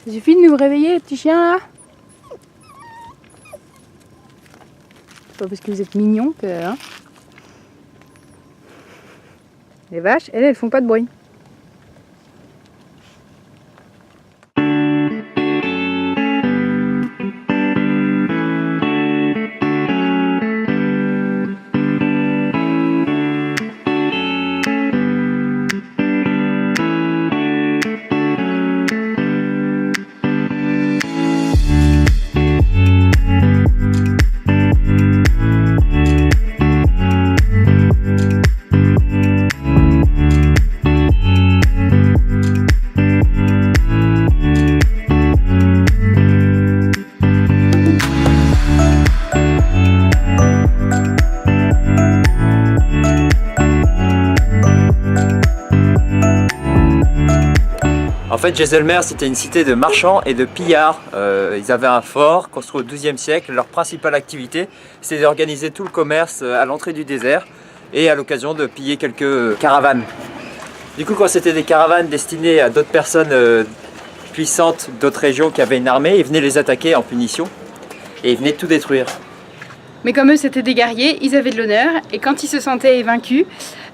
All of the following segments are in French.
Ça suffit de nous réveiller, les petits chiens là. C'est pas parce que vous êtes mignons que... Hein. Les vaches, elles font pas de bruit. En fait, Jaisalmer, c'était une cité de marchands et de pillards. Ils avaient un fort construit au XIIe siècle. Leur principale activité, c'était d'organiser tout le commerce à l'entrée du désert et à l'occasion de piller quelques caravanes. Du coup, quand c'était des caravanes destinées à d'autres personnes puissantes d'autres régions qui avaient une armée, ils venaient les attaquer en punition et ils venaient tout détruire. Mais comme eux c'était des guerriers, ils avaient de l'honneur et quand ils se sentaient vaincus,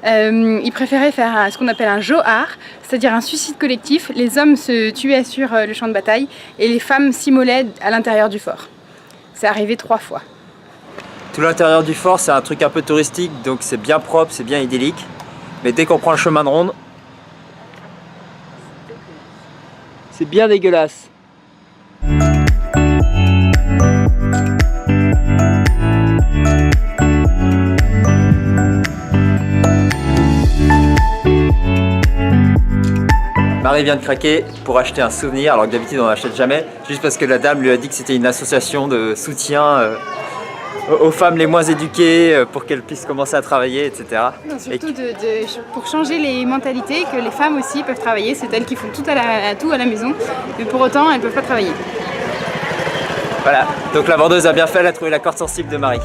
ils préféraient faire ce qu'on appelle un johar, c'est-à-dire un suicide collectif. Les hommes se tuaient sur le champ de bataille et les femmes s'immolaient à l'intérieur du fort. C'est arrivé 3 fois. Tout l'intérieur du fort, c'est un truc un peu touristique, donc c'est bien propre, c'est bien idyllique. Mais dès qu'on prend le chemin de ronde, c'est bien dégueulasse. Marie vient de craquer pour acheter un souvenir, alors que d'habitude on n'achète jamais, juste parce que la dame lui a dit que c'était une association de soutien aux femmes les moins éduquées pour qu'elles puissent commencer à travailler, etc. Non, surtout pour changer les mentalités, que les femmes aussi peuvent travailler, c'est elles qui font tout à la maison, mais pour autant elles ne peuvent pas travailler. Voilà, donc la vendeuse a bien fait, elle a trouvé la corde sensible de Marie.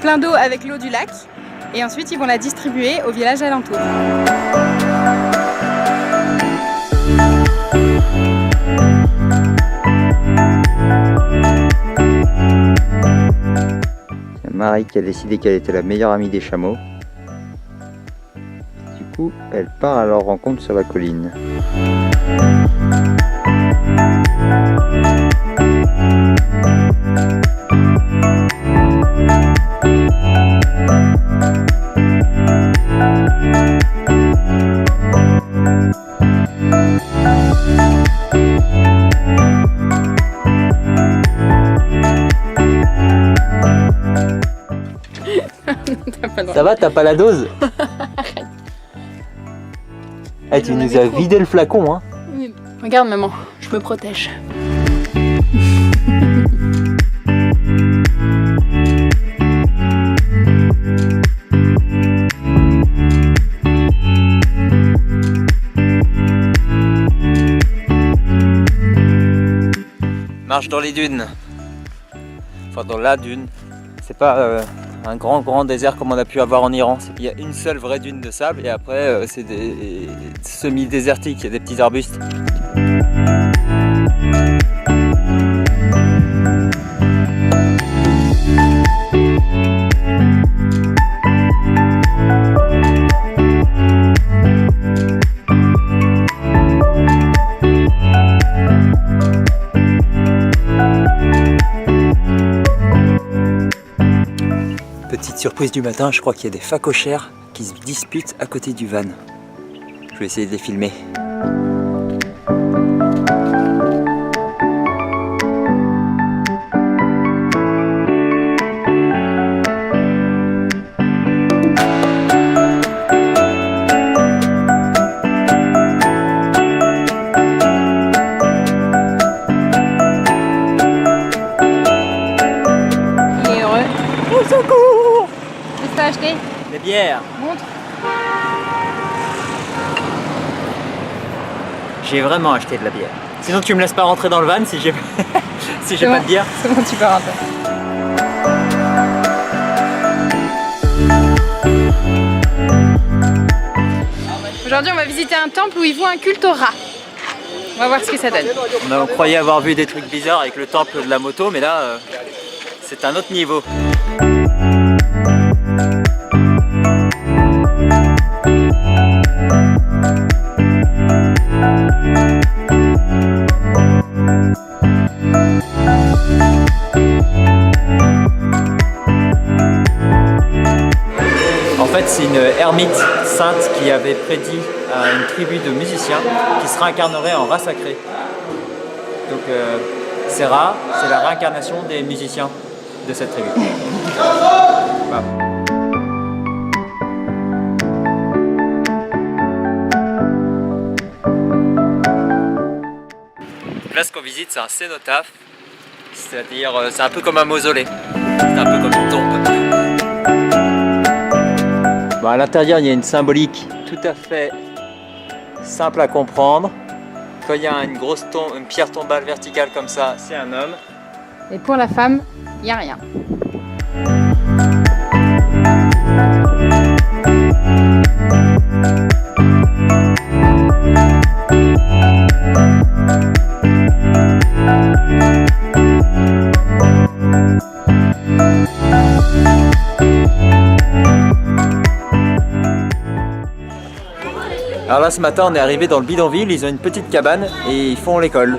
Plein d'eau avec l'eau du lac et ensuite ils vont la distribuer au village alentour. C'est Marie qui a décidé qu'elle était la meilleure amie des chameaux. Du coup, elle part à leur rencontre sur la colline. Ça va, t'as pas la dose? Hey, tu nous as vidé le flacon, hein? Oui. Regarde maman, je me protège. Marche dans les dunes. Enfin dans la dune. C'est pas un grand désert comme on a pu avoir en Iran. Il y a une seule vraie dune de sable et après c'est des semi-désertiques, il y a des petits arbustes. Petite surprise du matin, je crois qu'il y a des phacochères qui se disputent à côté du van. Je vais essayer de les filmer. bière. Montre. J'ai vraiment acheté de la bière. Sinon tu me laisses pas rentrer dans le van si j'ai si j'ai pas de bière. C'est bon, tu peux rentrer. Aujourd'hui, on va visiter un temple où ils font un culte au rat. On va voir ce que ça donne. On croyait avoir vu des trucs bizarres avec le temple de la moto, mais là, c'est un autre niveau. En fait, c'est une ermite sainte qui avait prédit à une tribu de musiciens qui se réincarnerait en rat sacré. Donc ces rats, c'est la réincarnation des musiciens de cette tribu. Voilà. Là, ce qu'on visite, c'est un cénotaphe, c'est-à-dire c'est un peu comme un mausolée, c'est un peu comme une tombe. Bon, à l'intérieur, il y a une symbolique tout à fait simple à comprendre. Quand il y a une grosse une pierre tombale verticale comme ça, c'est un homme. Et pour la femme, il n'y a rien. Alors là, ce matin, on est arrivé dans le bidonville, ils ont une petite cabane et ils font l'école.